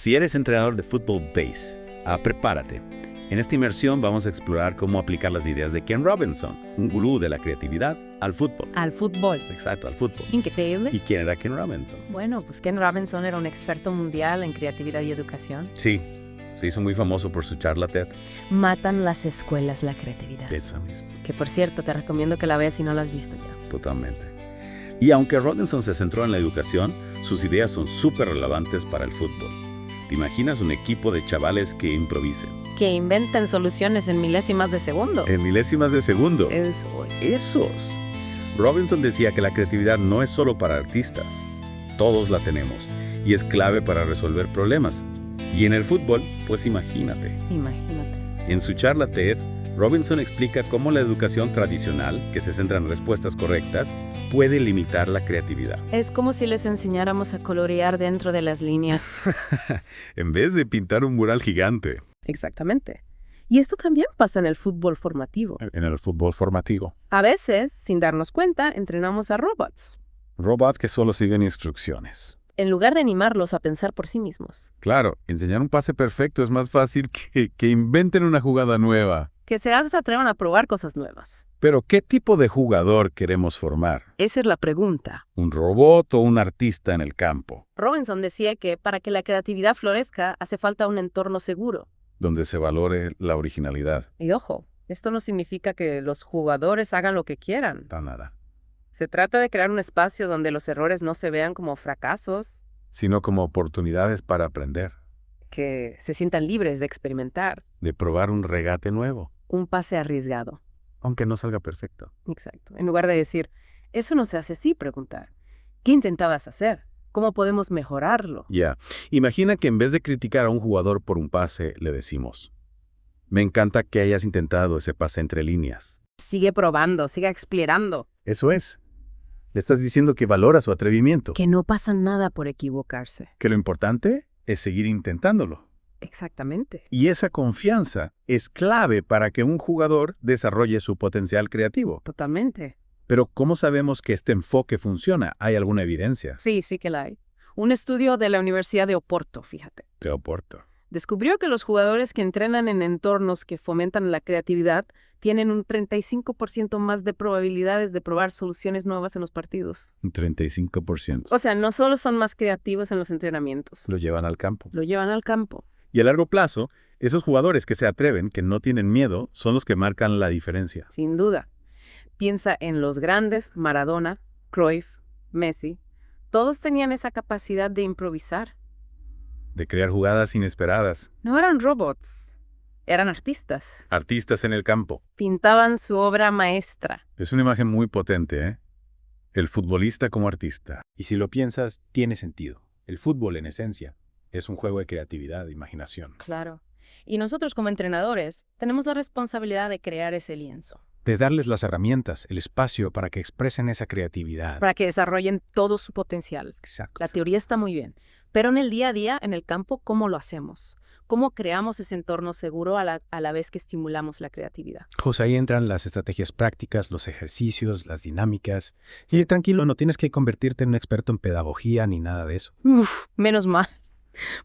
Si eres entrenador de fútbol base, prepárate. En esta inmersión vamos a explorar cómo aplicar las ideas de Ken Robinson, un gurú de la creatividad, al fútbol. Al fútbol. Exacto, al fútbol. Increíble. ¿Y quién era Ken Robinson? Bueno, pues Ken Robinson era un experto mundial en creatividad y educación. Sí, se hizo muy famoso por su charla TED. Matan las escuelas la creatividad. Esa misma. Que por cierto, te recomiendo que la veas si no la has visto ya. Totalmente. Y aunque Robinson se centró en la educación, sus ideas son súper relevantes para el fútbol. ¿Te imaginas un equipo de chavales que improvisen? Que inventen soluciones en milésimas de segundo. En milésimas de segundo. Eso es. ¡Esos! Robinson decía que la creatividad no es solo para artistas. Todos la tenemos y es clave para resolver problemas. Y en el fútbol, pues imagínate. Imagínate. En su charla TED, Robinson explica cómo la educación tradicional, que se centra en respuestas correctas, puede limitar la creatividad. Es como si les enseñáramos a colorear dentro de las líneas. En vez de pintar un mural gigante. Exactamente. Y esto también pasa en el fútbol formativo. En el fútbol formativo. A veces, sin darnos cuenta, entrenamos a robots, Robots que solo siguen instrucciones. en lugar de animarlos a pensar por sí mismos. Claro, enseñar un pase perfecto es más fácil que inventen una jugada nueva. Que se atrevan a probar cosas nuevas. Pero, ¿qué tipo de jugador queremos formar? Esa es la pregunta. ¿Un robot o un artista en el campo? Robinson decía que para que la creatividad florezca hace falta un entorno seguro. Donde se valore la originalidad. Y ojo, esto no significa que los jugadores hagan lo que quieran. Para nada. Se trata de crear un espacio donde los errores no se vean como fracasos, Sino como oportunidades para aprender. que se sientan libres de experimentar. De probar un regate nuevo. Un pase arriesgado. Aunque no salga perfecto. Exacto. En lugar de decir, eso no se hace así, preguntar, ¿qué intentabas hacer? ¿Cómo podemos mejorarlo? Ya. Imagina que en vez de criticar a un jugador por un pase, le decimos: me encanta que hayas intentado ese pase entre líneas. Sigue probando, sigue explorando. Eso es. Le estás diciendo que valora su atrevimiento. Que no pasa nada por equivocarse. Que lo importante es seguir intentándolo. Exactamente. Y esa confianza es clave para que un jugador desarrolle su potencial creativo. Totalmente. Pero ¿cómo sabemos que este enfoque funciona? ¿Hay alguna evidencia? Sí, sí que la hay. Un estudio de la Universidad de Oporto, fíjate, Te aporto. descubrió que los jugadores que entrenan en entornos que fomentan la creatividad tienen un 35% más de probabilidades de probar soluciones nuevas en los partidos. Un 35%. O sea, no solo son más creativos en los entrenamientos, Lo llevan al campo. lo llevan al campo. Y a largo plazo, esos jugadores que se atreven, que no tienen miedo, son los que marcan la diferencia. Sin duda. Piensa en los grandes, Maradona, Cruyff, Messi. Todos tenían esa capacidad de improvisar. De crear jugadas inesperadas. No eran robots, eran artistas. Artistas en el campo. Pintaban su obra maestra. Es una imagen muy potente, ¿eh? El futbolista como artista. Y si lo piensas, tiene sentido. El fútbol, en esencia, es un juego de creatividad, de imaginación. Claro. Y nosotros como entrenadores tenemos la responsabilidad de crear ese lienzo, De darles las herramientas, el espacio para que expresen esa creatividad. para que desarrollen todo su potencial. Exacto. La teoría está muy bien, pero en el día a día, en el campo, ¿cómo lo hacemos? ¿Cómo creamos ese entorno seguro a la vez que estimulamos la creatividad? José, ahí entran las estrategias prácticas, los ejercicios, las dinámicas. Y tranquilo, no tienes que convertirte en un experto en pedagogía ni nada de eso. Uf, menos mal.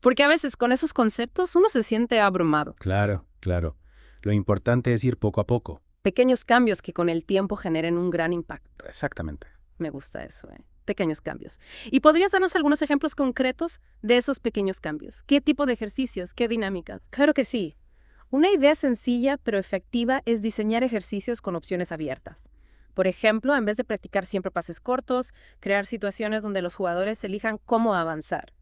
Porque a veces con esos conceptos uno se siente abrumado. Claro, claro. Lo importante es ir poco a poco. Pequeños cambios que con el tiempo generen un gran impacto. Exactamente. Me gusta eso, ¿eh? Pequeños cambios. ¿Y podrías darnos algunos ejemplos concretos de esos pequeños cambios? ¿Qué tipo de ejercicios? ¿Qué dinámicas? Claro que sí. Una idea sencilla pero efectiva es diseñar ejercicios con opciones abiertas. Por ejemplo, en vez de practicar siempre pases cortos, crear situaciones donde los jugadores elijan cómo avanzar.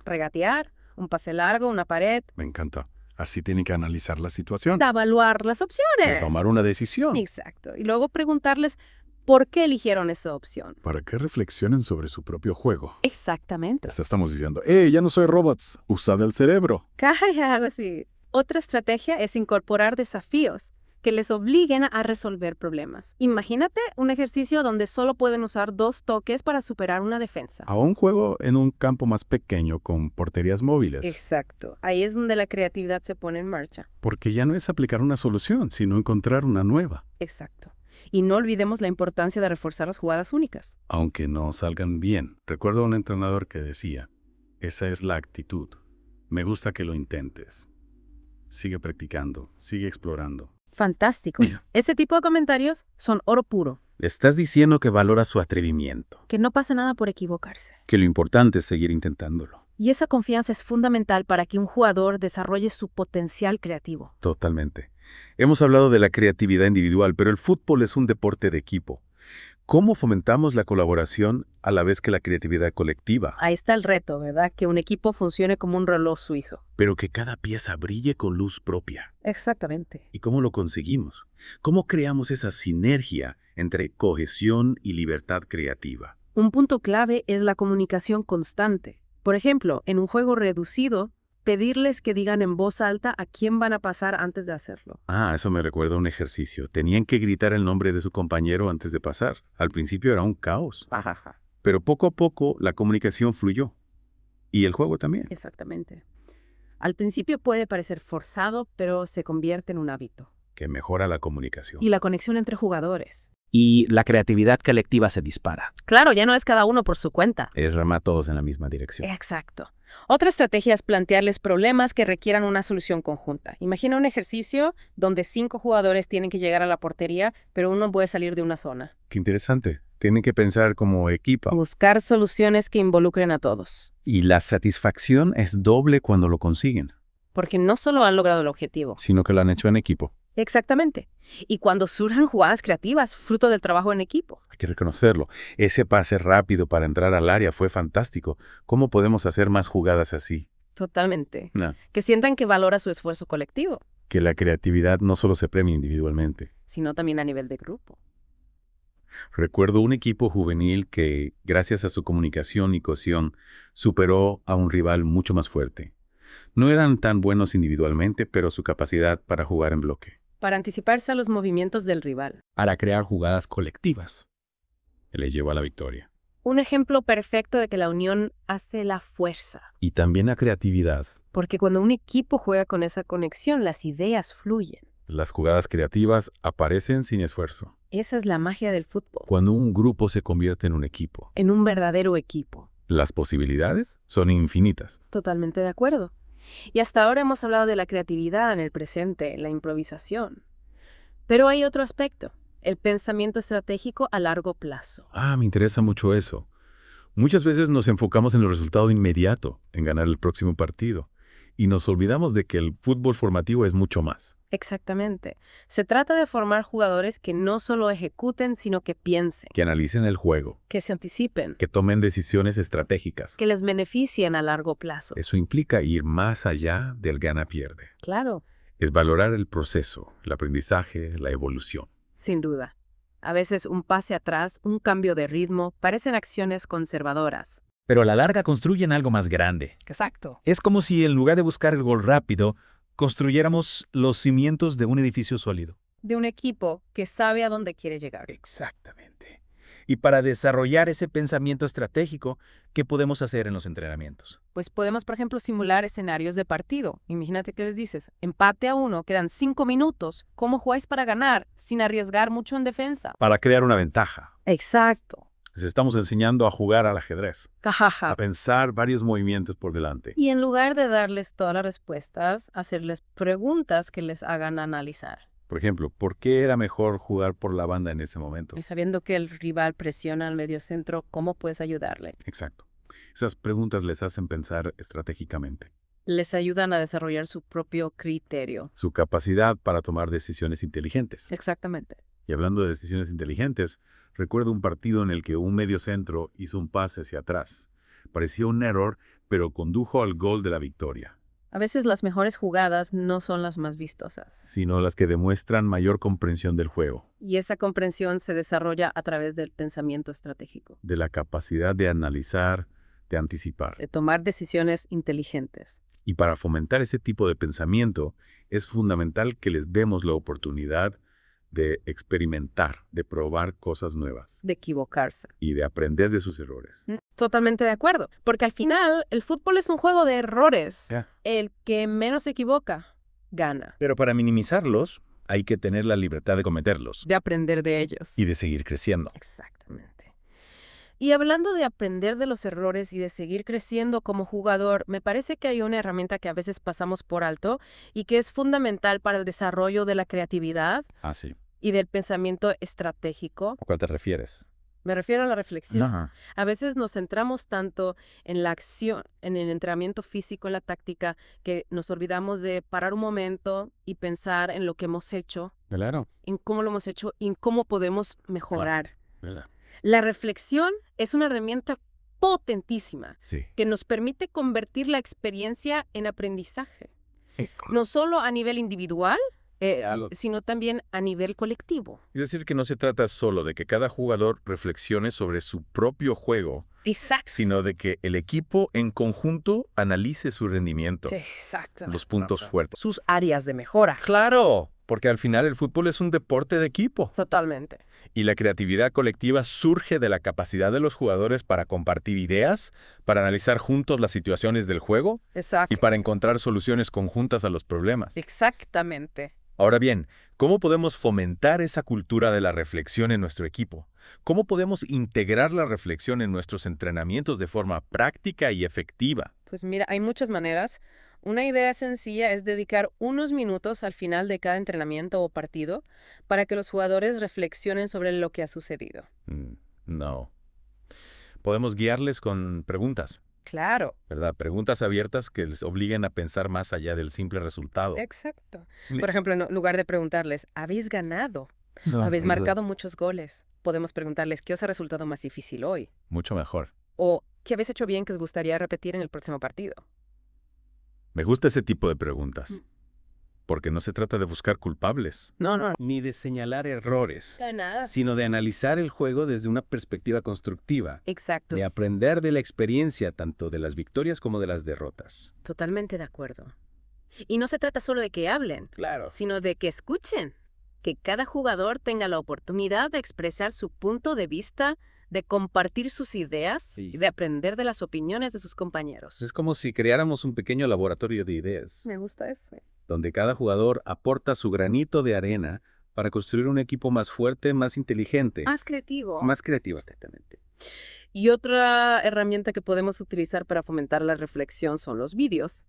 Regatear, un pase largo, una pared. Me encanta. Así tienen que analizar la situación. Evaluar las opciones. Tomar una decisión. Exacto. Y luego preguntarles por qué eligieron esa opción. Para que reflexionen sobre su propio juego. Exactamente. Estamos diciendo: ya no soy robots, usad el cerebro. Algo así. Otra estrategia es incorporar desafíos que les obliguen a resolver problemas. Imagínate un ejercicio donde solo pueden usar 2 toques para superar una defensa. A un juego en un campo más pequeño con porterías móviles. Exacto. Ahí es donde la creatividad se pone en marcha. Porque ya no es aplicar una solución, sino encontrar una nueva. Exacto. Y no olvidemos la importancia de reforzar las jugadas únicas. Aunque no salgan bien. Recuerdo a un entrenador que decía: esa es la actitud. Me gusta que lo intentes. Sigue practicando, sigue explorando. Fantástico. Ese tipo de comentarios son oro puro. Le estás diciendo que valora su atrevimiento, Que no pasa nada por equivocarse. que lo importante es seguir intentándolo. Y esa confianza es fundamental para que un jugador desarrolle su potencial creativo. Totalmente. Hemos hablado de la creatividad individual, pero el fútbol es un deporte de equipo. ¿Cómo fomentamos la colaboración a la vez que la creatividad colectiva? Ahí está el reto, ¿verdad? Que un equipo funcione como un reloj suizo. Pero que cada pieza brille con luz propia. Exactamente. ¿Y cómo lo conseguimos? ¿Cómo creamos esa sinergia entre cohesión y libertad creativa? Un punto clave es la comunicación constante. Por ejemplo, en un juego reducido, pedirles que digan en voz alta a quién van a pasar antes de hacerlo. Eso me recuerda a un ejercicio. Tenían que gritar el nombre de su compañero antes de pasar. Al principio era un caos. Ajaja. Pero poco a poco la comunicación fluyó. Y el juego también. Exactamente. Al principio puede parecer forzado, pero se convierte en un hábito. Que mejora la comunicación. Y la conexión entre jugadores. Y la creatividad colectiva se dispara. Claro, ya no es cada uno por su cuenta. Es remar todos en la misma dirección. Exacto. Otra estrategia es plantearles problemas que requieran una solución conjunta. Imagina un ejercicio donde 5 jugadores tienen que llegar a la portería, pero uno puede salir de una zona. Qué interesante. Tienen que pensar como equipo. Buscar soluciones que involucren a todos. Y la satisfacción es doble cuando lo consiguen, Porque no solo han logrado el objetivo. sino que lo han hecho en equipo. Exactamente. Y cuando surjan jugadas creativas, fruto del trabajo en equipo. Hay que reconocerlo. Ese pase rápido para entrar al área fue fantástico. ¿Cómo podemos hacer más jugadas así? Totalmente. No. Que sientan que valora su esfuerzo colectivo, Que la creatividad no solo se premia individualmente. sino también a nivel de grupo. Recuerdo un equipo juvenil que, gracias a su comunicación y cohesión, superó a un rival mucho más fuerte. No eran tan buenos individualmente, pero su capacidad para jugar en bloque Para anticiparse a los movimientos del rival. para crear jugadas colectivas. les llevó a la victoria. Un ejemplo perfecto de que la unión hace la fuerza. Y también la creatividad. Porque cuando un equipo juega con esa conexión, las ideas fluyen. Las jugadas creativas aparecen sin esfuerzo. Esa es la magia del fútbol. Cuando un grupo se convierte en un equipo, En un verdadero equipo. las posibilidades son infinitas. Totalmente de acuerdo. Y hasta ahora hemos hablado de la creatividad en el presente, la improvisación. Pero hay otro aspecto, el pensamiento estratégico a largo plazo. Me interesa mucho eso. Muchas veces nos enfocamos en el resultado inmediato, en ganar el próximo partido, y nos olvidamos de que el fútbol formativo es mucho más. Exactamente. Se trata de formar jugadores que no solo ejecuten, sino que piensen, Que analicen el juego, que se anticipen, que tomen decisiones estratégicas. que les beneficien a largo plazo. Eso implica ir más allá del gana-pierde. Claro, Es valorar el proceso, el aprendizaje, la evolución. sin duda. A veces un pase atrás, un cambio de ritmo, parecen acciones conservadoras. Pero a la larga construyen algo más grande. Exacto. Es como si en lugar de buscar el gol rápido, construyéramos los cimientos de un edificio sólido. De un equipo que sabe a dónde quiere llegar. Exactamente. Y para desarrollar ese pensamiento estratégico, ¿qué podemos hacer en los entrenamientos? Pues podemos, por ejemplo, simular escenarios de partido. Imagínate que les dices, empate a 1, quedan 5 minutos. ¿Cómo jugáis para ganar sin arriesgar mucho en defensa? Para crear una ventaja. Exacto. Les estamos enseñando a jugar al ajedrez, Jajaja. a pensar varios movimientos por delante. Y en lugar de darles todas las respuestas, hacerles preguntas que les hagan analizar. Por ejemplo, ¿por qué era mejor jugar por la banda en ese momento? Y sabiendo que el rival presiona al mediocentro, ¿cómo puedes ayudarle? Exacto. Esas preguntas les hacen pensar estratégicamente. Les ayudan a desarrollar su propio criterio. Su capacidad para tomar decisiones inteligentes. Exactamente. Y hablando de decisiones inteligentes, recuerdo un partido en el que un mediocentro hizo un pase hacia atrás. Parecía un error, pero condujo al gol de la victoria, A veces las mejores jugadas no son las más vistosas. sino las que demuestran mayor comprensión del juego, Y esa comprensión se desarrolla a través del pensamiento estratégico, de la capacidad de analizar, de anticipar. de tomar decisiones inteligentes. Y para fomentar ese tipo de pensamiento, es fundamental que les demos la oportunidad de experimentar, de probar cosas nuevas De equivocarse. y de aprender de sus errores. Totalmente de acuerdo, porque al final el fútbol es un juego de errores. Ya. El que menos se equivoca, gana. Pero para minimizarlos, hay que tener la libertad de cometerlos De aprender de ellos. y de seguir creciendo. Exactamente. Y hablando de aprender de los errores y de seguir creciendo como jugador, me parece que hay una herramienta que a veces pasamos por alto y que es fundamental para el desarrollo de la creatividad Ah, sí. y del pensamiento estratégico. ¿A cuál te refieres? Me refiero a la reflexión. Ajá. A veces nos centramos tanto en la acción, en el entrenamiento físico, en la táctica, que nos olvidamos de parar un momento y pensar en lo que hemos hecho, Claro. en cómo lo hemos hecho y en cómo podemos mejorar. ¿Verdad? La reflexión es una herramienta potentísima Sí. que nos permite convertir la experiencia en aprendizaje, no solo a nivel individual, sino también a nivel colectivo. Es decir, que no se trata solo de que cada jugador reflexione sobre su propio juego, Exacto. sino de que el equipo en conjunto analice su rendimiento, Exacto. los puntos fuertes. Sus áreas de mejora. Claro, porque al final el fútbol es un deporte de equipo. Totalmente. Y la creatividad colectiva surge de la capacidad de los jugadores para compartir ideas, para analizar juntos las situaciones del juego Exacto. y para encontrar soluciones conjuntas a los problemas. Exactamente. Ahora bien, ¿cómo podemos fomentar esa cultura de la reflexión en nuestro equipo? ¿Cómo podemos integrar la reflexión en nuestros entrenamientos de forma práctica y efectiva? Pues mira, hay muchas maneras. Una idea sencilla es dedicar unos minutos al final de cada entrenamiento o partido para que los jugadores reflexionen sobre lo que ha sucedido. No. Podemos guiarles con preguntas, Claro. ¿verdad? Preguntas abiertas que les obliguen a pensar más allá del simple resultado. Exacto. Por ejemplo, en lugar de preguntarles, ¿habéis ganado? ¿Habéis marcado muchos goles? Podemos preguntarles, ¿qué os ha resultado más difícil hoy? Mucho mejor. O, ¿qué habéis hecho bien que os gustaría repetir en el próximo partido? Me gusta ese tipo de preguntas, porque no se trata de buscar culpables. No. Ni de señalar errores, Nada. sino de analizar el juego desde una perspectiva constructiva, Exacto. de aprender de la experiencia tanto de las victorias como de las derrotas. Totalmente de acuerdo. Y no se trata solo de que hablen, Claro. sino de que escuchen. Que cada jugador tenga la oportunidad de expresar su punto de vista, de compartir sus ideas Sí. y de aprender de las opiniones de sus compañeros. Es como si creáramos un pequeño laboratorio de ideas, Me gusta eso. donde cada jugador aporta su granito de arena para construir un equipo más fuerte, más inteligente, Más creativo. más creativo, exactamente. Y otra herramienta que podemos utilizar para fomentar la reflexión son los vídeos.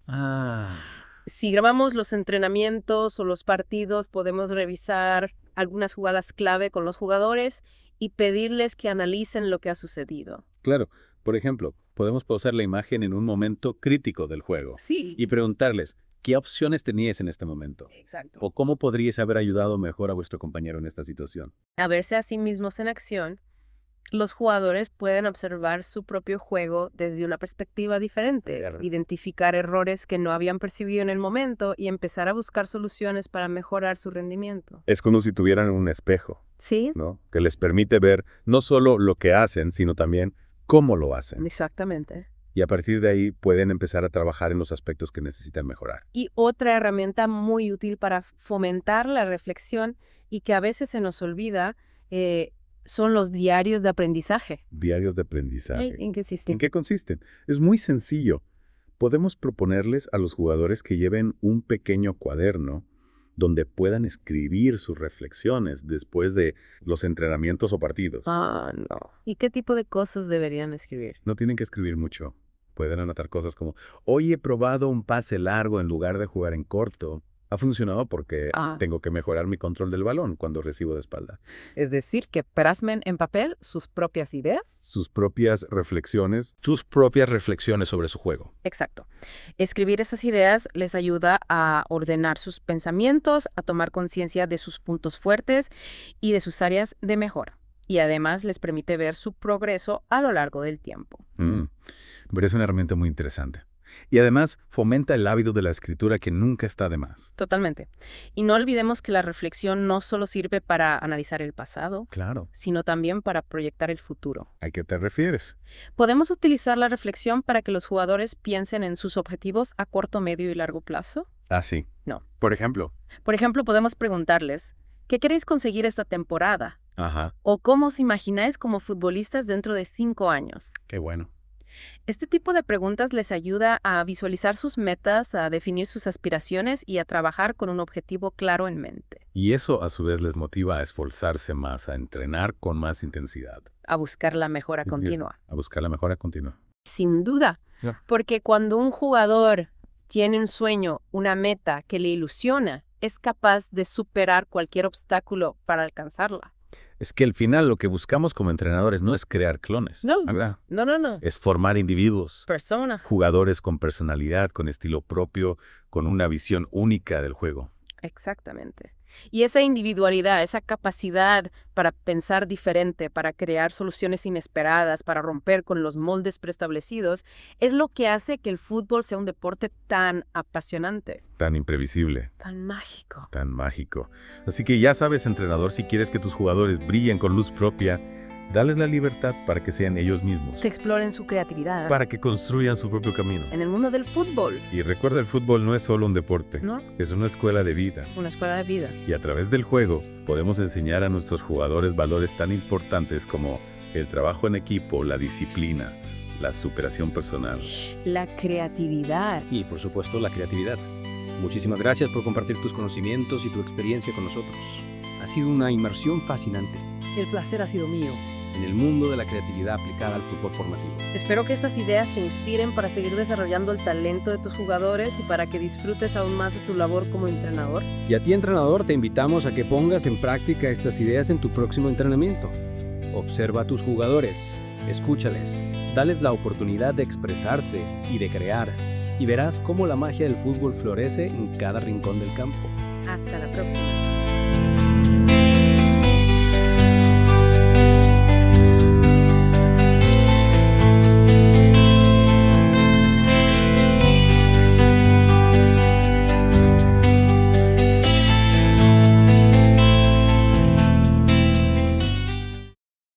Si grabamos los entrenamientos o los partidos, podemos revisar algunas jugadas clave con los jugadores y pedirles que analicen lo que ha sucedido. Claro, por ejemplo, podemos pausar la imagen en un momento crítico del juego Sí. y preguntarles, ¿qué opciones teníais en este momento? Exacto. ¿O cómo podríais haber ayudado mejor a vuestro compañero en esta situación? A verse a sí mismos en acción, los jugadores pueden observar su propio juego desde una perspectiva diferente, Claro. identificar errores que no habían percibido en el momento y empezar a buscar soluciones para mejorar su rendimiento. Es como si tuvieran un espejo, ¿Sí? ¿no? Que les permite ver no solo lo que hacen, sino también cómo lo hacen. Exactamente. Y a partir de ahí pueden empezar a trabajar en los aspectos que necesitan mejorar. Y otra herramienta muy útil para fomentar la reflexión y que a veces se nos olvida son los diarios de aprendizaje. Diarios de aprendizaje. ¿En qué consiste? ¿En qué consisten? Es muy sencillo. Podemos proponerles a los jugadores que lleven un pequeño cuaderno donde puedan escribir sus reflexiones después de los entrenamientos o partidos. No. ¿Y qué tipo de cosas deberían escribir? No tienen que escribir mucho. Pueden anotar cosas como, hoy he probado un pase largo en lugar de jugar en corto. Ha funcionado porque tengo que mejorar mi control del balón cuando recibo de espalda. Es decir, que plasmen en papel sus propias ideas. Sus propias reflexiones sobre su juego. Exacto. Escribir esas ideas les ayuda a ordenar sus pensamientos, a tomar conciencia de sus puntos fuertes y de sus áreas de mejora. Y además les permite ver su progreso a lo largo del tiempo. Me parece una herramienta muy interesante. Y además fomenta el hábito de la escritura que nunca está de más. Totalmente. Y no olvidemos que la reflexión no solo sirve para analizar el pasado, Claro. sino también para proyectar el futuro. ¿A qué te refieres? ¿Podemos utilizar la reflexión para que los jugadores piensen en sus objetivos a corto, medio y largo plazo? Ah, sí. No. Por ejemplo. Por ejemplo, podemos preguntarles, ¿qué queréis conseguir esta temporada? Ajá. ¿O cómo os imagináis como futbolistas dentro de 5 años? Qué bueno. Este tipo de preguntas les ayuda a visualizar sus metas, a definir sus aspiraciones y a trabajar con un objetivo claro en mente. Y eso a su vez les motiva a esforzarse más, a entrenar con más intensidad, A buscar la mejora continua. a buscar la mejora continua. Sin duda, Ya. porque cuando un jugador tiene un sueño, una meta que le ilusiona, es capaz de superar cualquier obstáculo para alcanzarla. Es que al final lo que buscamos como entrenadores no es crear clones, No. ¿verdad? No. Es formar individuos, Persona. jugadores con personalidad, con estilo propio, con una visión única del juego. Exactamente. Y esa individualidad, esa capacidad para pensar diferente, para crear soluciones inesperadas, para romper con los moldes preestablecidos, es lo que hace que el fútbol sea un deporte tan apasionante, Tan imprevisible, tan mágico. tan mágico. Así que ya sabes, entrenador, si quieres que tus jugadores brillen con luz propia, dales la libertad para que sean ellos mismos, Que exploren su creatividad para que construyan su propio camino. en el mundo del fútbol, Y recuerda, el fútbol no es solo un deporte, ¿no? es una escuela de vida. Una escuela de vida. Y a través del juego podemos enseñar a nuestros jugadores valores tan importantes como el trabajo en equipo, la disciplina, la superación personal. La creatividad. Y, por supuesto, la creatividad. Muchísimas gracias por compartir tus conocimientos y tu experiencia con nosotros. Ha sido una inmersión fascinante. El placer ha sido mío en el mundo de la creatividad aplicada al fútbol formativo. Espero que estas ideas te inspiren para seguir desarrollando el talento de tus jugadores y para que disfrutes aún más de tu labor como entrenador. Y a ti, entrenador, te invitamos a que pongas en práctica estas ideas en tu próximo entrenamiento. Observa a tus jugadores, escúchales, dales la oportunidad de expresarse y de crear, y verás cómo la magia del fútbol florece en cada rincón del campo. Hasta la próxima.